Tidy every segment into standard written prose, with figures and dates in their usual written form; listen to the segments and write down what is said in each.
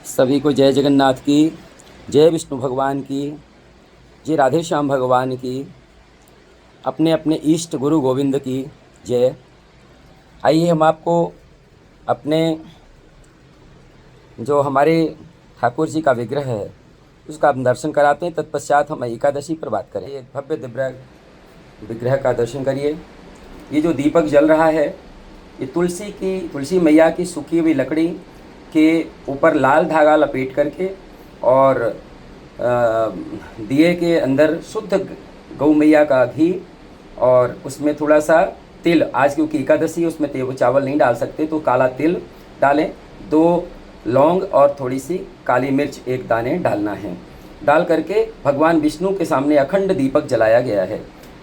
सभी को जय जगन्नाथ की, जय विष्णु भगवान की, जय राधे श्याम भगवान की, अपने अपने इष्ट गुरु गोविंद की जय। आइए हम आपको अपने जो हमारे ठाकुर जी का विग्रह है उसका हम दर्शन कराते हैं। तत्पश्चात हम एकादशी पर बात करें। ये भव्य दिव्य विग्रह का दर्शन करिए। ये जो दीपक जल रहा है ये तुलसी मैया की सूखी हुई लकड़ी के ऊपर लाल धागा लपेट करके और दिए के अंदर शुद्ध गौ मैया का घी और उसमें थोड़ा सा तिल, आज क्योंकि एकादशी है उसमें तेल चावल नहीं डाल सकते तो काला तिल डालें, 2 लौंग और थोड़ी सी काली मिर्च 1 दाने डालना है। डाल करके भगवान विष्णु के सामने अखंड दीपक जलाया गया है।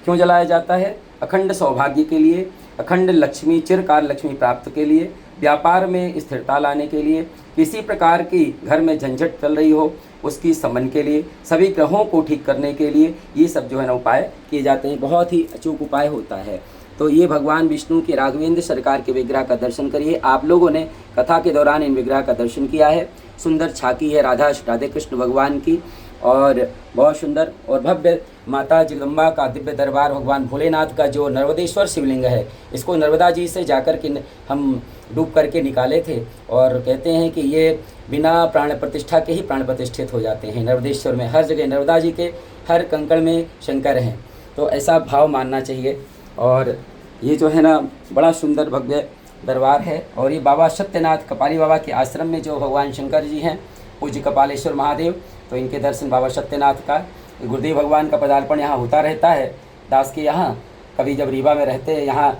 क्यों जलाया जाता है? अखंड सौभाग्य के लिए, अखंड लक्ष्मी, चिरकाल लक्ष्मी प्राप्त के लिए, व्यापार में स्थिरता लाने के लिए, किसी प्रकार की घर में झंझट चल रही हो उसकी समन के लिए, सभी ग्रहों को ठीक करने के लिए ये सब जो है ना उपाय किए जाते हैं। बहुत ही अचूक उपाय होता है। तो ये भगवान विष्णु के राघवेंद्र सरकार के विग्रह का दर्शन करिए। आप लोगों ने कथा के दौरान इन विग्रह का दर्शन किया है। सुंदर छाती है राधे कृष्ण भगवान की और बहुत सुंदर और भव्य माता जगदम्बा का दिव्य दरबार, भगवान भोलेनाथ का जो नर्मदेश्वर शिवलिंग है, इसको नर्मदा जी से जाकर के हम डूब करके निकाले थे और कहते हैं कि ये बिना प्राण प्रतिष्ठा के ही प्राण प्रतिष्ठित हो जाते हैं। नर्मदेश्वर में हर जगह नर्मदा जी के हर कंकड़ में शंकर हैं, तो ऐसा भाव मानना चाहिए। और ये जो है ना बड़ा सुंदर भव्य दरबार है। और ये बाबा सत्यनाथ कपाली बाबा के आश्रम में जो भगवान शंकर जी हैं, पूज्य कपालेश्वर महादेव, तो इनके दर्शन बाबा सत्यनाथ का, गुरुदेव भगवान का पदार्पण यहाँ होता रहता है दास के यहाँ। कभी जब रीवा में रहते हैं यहाँ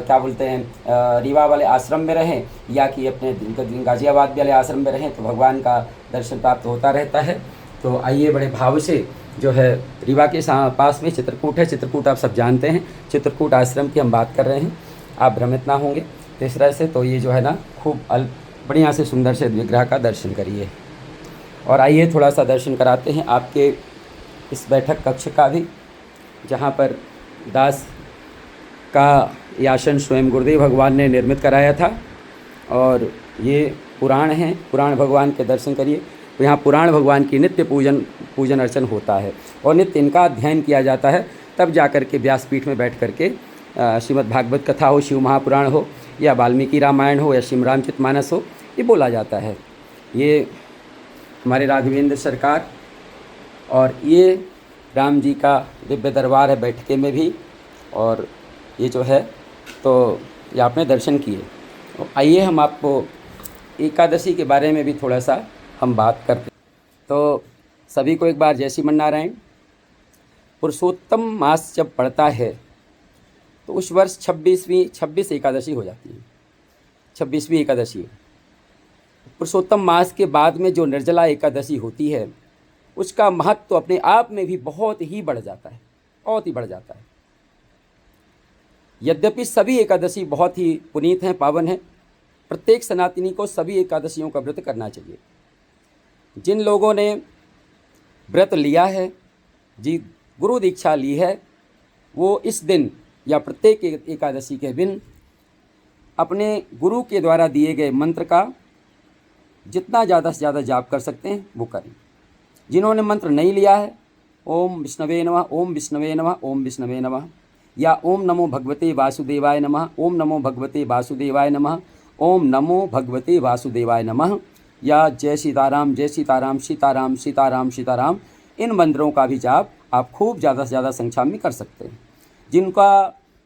क्या बोलते हैं रीवा वाले आश्रम में रहें या कि अपने गाजियाबाद वाले आश्रम में रहें तो भगवान का दर्शन प्राप्त होता रहता है। तो आइए बड़े भाव से जो है रीवा के पास में चित्रकूट है। चित्रकूट आप सब जानते हैं, चित्रकूट आश्रम की हम बात कर रहे हैं, आप भ्रमित ना होंगे तो इस तरह से। तो ये जो है ना खूब बढ़िया से सुंदर से विग्रह का दर्शन करिए। और आइए थोड़ा सा दर्शन कराते हैं आपके इस बैठक कक्ष का भी, जहाँ पर दास का ये आसन स्वयं गुरुदेव भगवान ने निर्मित कराया था। और ये पुराण हैं, पुराण भगवान के दर्शन करिए। तो यहाँ पुराण भगवान की नित्य पूजन अर्चन होता है और नित्य इनका अध्ययन किया जाता है। तब जाकर के व्यासपीठ में बैठ करके श्रीमद् भागवत कथा हो, शिव महापुराण हो या वाल्मीकि रामायण हो या श्री रामचरितमानस हो, ये बोला जाता है। ये हमारे राघवेंद्र सरकार और ये राम जी का दिव्य दरबार है बैठके में भी। और ये जो है तो ये आपने दर्शन किए। तो आइए हम आपको एकादशी के बारे में भी थोड़ा सा हम बात करते हैं। तो सभी को एक बार जय श्रीमन्नारायण। पुरुषोत्तम मास जब पड़ता है तो उस वर्ष 26 एकादशी हो जाती है, 26वीं एकादशी। पुरुषोत्तम मास के बाद में जो निर्जला एकादशी होती है उसका महत्व तो अपने आप में भी बहुत ही बढ़ जाता है, बहुत ही बढ़ जाता है। यद्यपि सभी एकादशी बहुत ही पुनीत हैं, पावन हैं, प्रत्येक सनातनी को सभी एकादशियों का व्रत करना चाहिए। जिन लोगों ने व्रत लिया है, जी गुरु दीक्षा ली है, वो इस दिन या प्रत्येक एकादशी के दिन अपने गुरु के द्वारा दिए गए मंत्र का जितना ज़्यादा से ज़्यादा जाप कर सकते हैं वो करें। जिन्होंने मंत्र नहीं लिया है, ओम विष्णवे नमः, ओम विष्णवे नमः, ओम विष्णवे नमः, या ओम नमो भगवते वासुदेवाय नमः, ओम नमो भगवते वासुदेवाय नमः, ओम नमो भगवते वासुदेवाय नमः, या जय सीताराम जय सीताराम, सीताराम सीताराम सीताराम, इन मंत्रों का भी जाप आप खूब ज़्यादा से ज़्यादा संख्या में कर सकते हैं। जिनका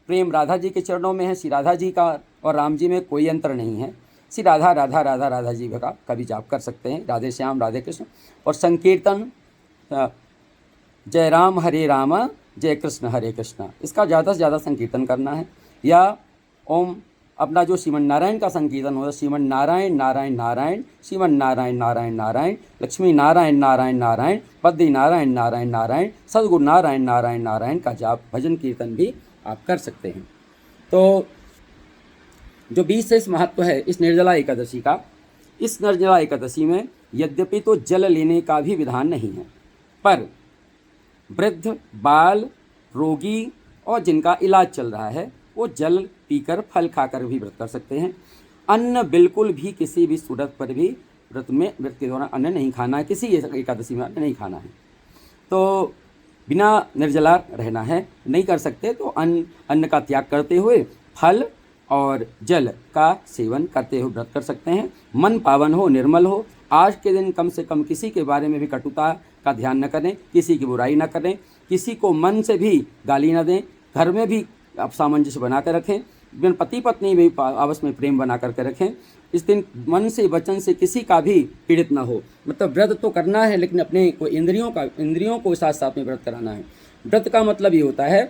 प्रेम राधा जी के चरणों में है, श्री राधा जी का और राम जी में कोई अंतर नहीं है, श्री राधा राधा राधा राधा जी का भी जाप कर सकते हैं, राधे श्याम राधे कृष्ण। और संकीर्तन जय राम हरे राम जय कृष्ण हरे कृष्ण, इसका ज़्यादा से ज़्यादा संकीर्तन करना है। या ओम अपना जो श्रीमन नारायण का संकीर्तन होता है, श्रीमन नारायण नारायण नारायण, श्रीमन नारायण नारायण नारायण, लक्ष्मी नारायण नारायण नारायण, बद्री नारायण नारायण नारायण, सदगुरु नारायण नारायण नारायण का जाप भजन कीर्तन भी आप कर सकते हैं। तो जो विशेष महत्व है इस निर्जला एकादशी का, इस निर्जला एकादशी में यद्यपि तो जल लेने का भी विधान नहीं है, पर वृद्ध, बाल, रोगी और जिनका इलाज चल रहा है वो जल पीकर फल खाकर भी व्रत कर सकते हैं। अन्न बिल्कुल भी किसी भी सूरत पर भी व्रत के दौरान अन्न नहीं खाना है, किसी एकादशी में अन्न नहीं खाना है। तो बिना निर्जला रहना है, नहीं कर सकते तो अन्न का त्याग करते हुए फल और जल का सेवन करते हुए व्रत कर सकते हैं। मन पावन हो, निर्मल हो। आज के दिन कम से कम किसी के बारे में भी कटुता का ध्यान न करें, किसी की बुराई न करें, किसी को मन से भी गाली न दें, घर में भी आप सामंजस्य बना कर रखें, बिन पति पत्नी भी आपस में प्रेम बना करके रखें। इस दिन मन से वचन से किसी का भी पीड़ित ना हो। मतलब व्रत तो करना है, लेकिन अपने को इंद्रियों को साथ साथ में व्रत कराना है। व्रत का मतलब ये होता है,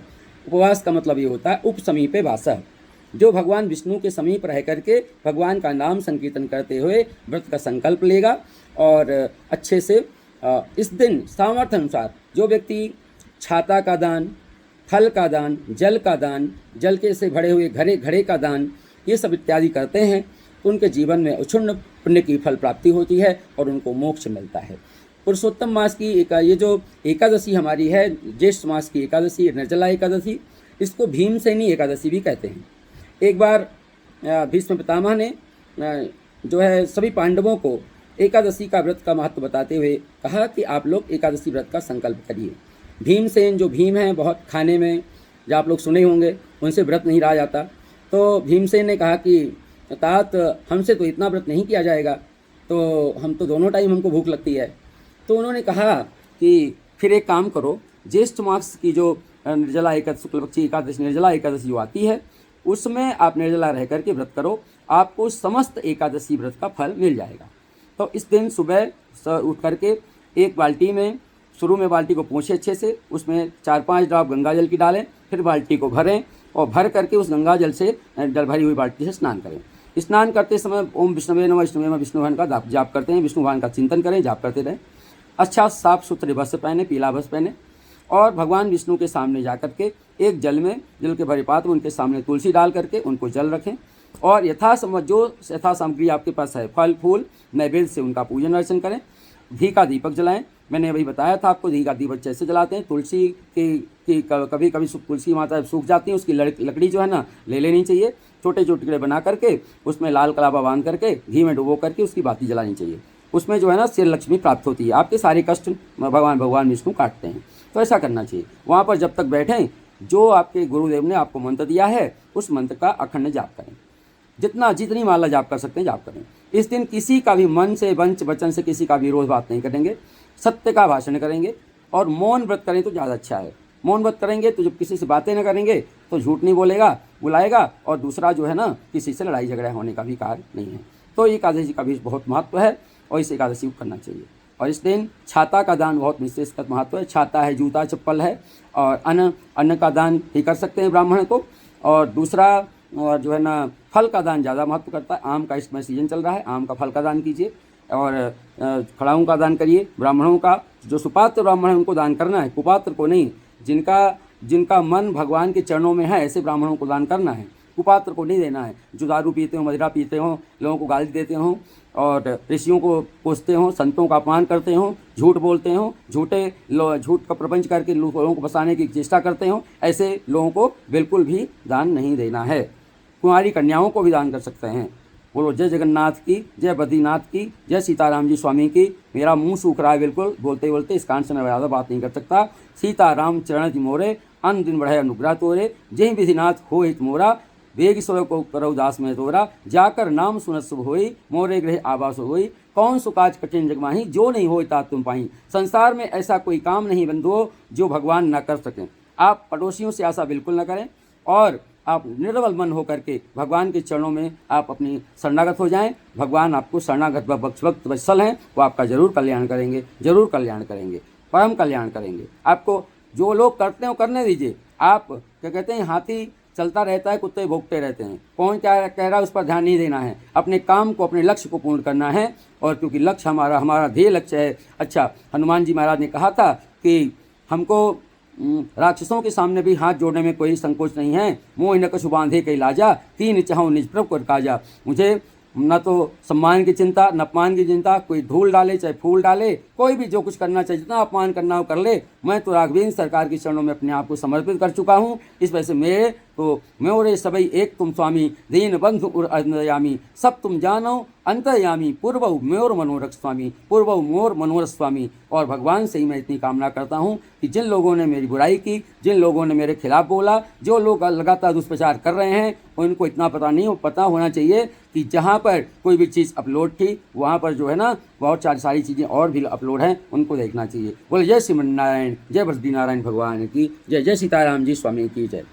उपवास का मतलब ये होता है उपसमीपे वासः, जो भगवान विष्णु के समीप रह करके भगवान का नाम संकीर्तन करते हुए व्रत का संकल्प लेगा। और अच्छे से इस दिन सामर्थ्य अनुसार जो व्यक्ति छाता का दान, फल का दान, जल का दान, जल के से भरे हुए घड़े का दान, ये सब इत्यादि करते हैं, तो उनके जीवन में उच्छृंख पुण्य की फल प्राप्ति होती है और उनको मोक्ष मिलता है। पुरुषोत्तम मास की ये जो एकादशी हमारी है, ज्येष्ठ मास की एकादशी, निर्जला एकादशी, इसको भीमसेनी एकादशी भी कहते हैं। एक बार भीष्म पितामह ने जो है सभी पांडवों को एकादशी का व्रत का महत्व बताते हुए कहा कि आप लोग एकादशी व्रत का संकल्प करिए। भीमसेन जो भीम हैं, बहुत खाने में जो आप लोग सुने होंगे, उनसे व्रत नहीं रहा जाता। तो भीमसेन ने कहा कि तात हमसे तो इतना व्रत नहीं किया जाएगा, तो हम तो दोनों टाइम हमको भूख लगती है। तो उन्होंने कहा कि फिर एक काम करो, ज्येष्ठ मास की जो निर्जला एकादशी, शुक्लपक्षी एकादशी निर्जला एकादशी जो आती है, उसमें आप निर्जला रह करके व्रत करो, आपको समस्त एकादशी व्रत का फल मिल जाएगा। तो इस दिन सुबह उठ करके एक बाल्टी में, शुरू में बाल्टी को पोंछे अच्छे से, उसमें 4-5 ड्रॉप गंगा जल की डालें, फिर बाल्टी को भरें और भर करके उस गंगा जल से जल भरी हुई बाल्टी से स्नान करें। स्नान करते समय ओम विष्णुवे नमः, विष्णुवे नमः, विष्णु भगवान का जाप करते हैं, विष्णु भगवान का चिंतन करें, जाप करते रहें। अच्छा साफ सुथरे वस्त्र पहने, पीला वस्त्र पहने, और भगवान विष्णु के सामने जा करके एक जल के भरे पात्र में उनके सामने तुलसी डाल करके उनको जल रखें, और यथा सामग्री आपके पास है, फल फूल नैवेद्य से उनका पूजन अर्चन करें। घी का दीपक जलाएं। मैंने अभी बताया था आपको घी का दीपक कैसे जलाते हैं। तुलसी की कभी कभी तुलसी माता सूख जाती है, उसकी लकड़ी जो है ना ले लेनी चाहिए, छोटे छोटे टुकड़े बना करके उसमें लाल कलावा बांध करके घी में डुबो करके उसकी बाती जलानी चाहिए। उसमें जो है ना सिर लक्ष्मी प्राप्त होती है, आपके सारे कष्ट भगवान विष्णु काटते हैं। तो ऐसा करना चाहिए। वहाँ पर जब तक बैठें, जो आपके गुरुदेव ने आपको मंत्र दिया है उस मंत्र का अखंड जाप करें, जितनी माला जाप कर सकते हैं जाप करें। इस दिन किसी का भी मन से वचन से किसी का विरोध बात नहीं करेंगे, सत्य का भाषण करेंगे, और मौन व्रत करें तो ज़्यादा अच्छा है। मौन व्रत करेंगे तो जब किसी से बातें न करेंगे तो झूठ नहीं बुलाएगा, और दूसरा जो है ना किसी से लड़ाई झगड़ा होने का भी कार्य नहीं है। तो एकादशी का भी बहुत महत्व है और इस एकादशी को करना चाहिए। और इस दिन छाता का दान बहुत विशेष महत्व है। छाता है, जूता चप्पल है, और अन्न का दान भी कर सकते हैं ब्राह्मण को। और दूसरा और जो है ना फल का दान ज़्यादा महत्व करता है। आम का इस समय सीजन चल रहा है, आम का फल का दान कीजिए, और खड़ाऊँ का दान करिए। ब्राह्मणों का जो सुपात्र ब्राह्मण है उनको दान करना है, कुपात्र को नहीं। जिनका मन भगवान के चरणों में है ऐसे ब्राह्मणों को दान करना है, कुपात्र को नहीं देना है। जो दारू पीते हो, मदिरा पीते हो, लोगों को गाली देते हो और ऋषियों को कोसते हो, संतों का अपमान करते हो, झूठ बोलते हो, झूठ का प्रपंच करके लोगों को फंसाने की चेष्टा करते हो, ऐसे लोगों को बिल्कुल भी दान नहीं देना है। कुंवारी कन्याओं को भी दान कर सकते हैं। बोलो जय जगन्नाथ की, जय बद्रीनाथ की, जय सीताराम जी स्वामी की। मेरा मुंह सूख रहा है बिल्कुल बोलते बोलते, इस कारण से मैं ज़्यादा बात नहीं कर सकता। सीताराम चरण मोरे, अन दिन बढ़े अनुग्रह तोरे, जय विधिनाथ हो हित मोरा, वेग स्वर को करो दास में तोरा, जाकर नाम सुनत शुभ होई, मोरे गृह आवास होई, कौन सुकाज कठिन जगमाही, जो नहीं हो तात तुम पाही। संसार में ऐसा कोई काम नहीं बंधुओं जो भगवान न कर सकें। आप पड़ोसियों से आशा बिल्कुल न करें, और आप निर्मल मन होकर के भगवान के चरणों में आप अपनी शरणागत हो जाएं। भगवान आपको शरणागत भक्त वत्सल हैं, वो आपका जरूर कल्याण करेंगे, जरूर कल्याण करेंगे, परम कल्याण करेंगे। आपको जो लोग करते हैं करने दीजिए। आप क्या कहते हैं, हाथी चलता रहता है, कुत्ते भोंकते रहते हैं, कौन क्या कह रहा है उस पर ध्यान नहीं देना है। अपने काम को, अपने लक्ष्य को पूर्ण करना है, और क्योंकि लक्ष्य हमारा ध्येय लक्ष्य है। अच्छा, हनुमान जी महाराज ने कहा था कि हमको राक्षसों के सामने भी हाथ जोड़ने में कोई संकोच नहीं है। मोह न कछु बांधे कई लाजा, तीन चाहो निज प्रभु कर काजा। मुझे न तो सम्मान की चिंता, न अपमान की चिंता। कोई धूल डाले चाहे फूल डाले, कोई भी जो कुछ करना चाहिए, जितना अपमान करना हो कर ले। मैं तो राघवेंद्र सरकार के चरणों में अपने आप को समर्पित कर चुका हूँ। इस वजह से मेरे तो मोरे सबई एक तुम स्वामी दीन बंधु उर अंतर्यामी सब तुम जानो अंतर्यामी पूर्व मोर मनोरथ स्वामी पूर्व मोर मनोरथ स्वामी। और भगवान से ही मैं इतनी कामना करता हूँ कि जिन लोगों ने मेरी बुराई की, जिन लोगों ने मेरे खिलाफ बोला, जो लोग लगातार दुष्प्रचार कर रहे हैं, उनको इतना पता होना चाहिए कि जहाँ पर कोई भी चीज़ अपलोड थी वहाँ पर जो है ना बहुत सारी चीज़ें और भी अपलोड हैं, उनको देखना चाहिए। बोले जय श्री नारायण, जय बद्रीनारायण भगवान की जय, जय सीताराम जी स्वामी की जय।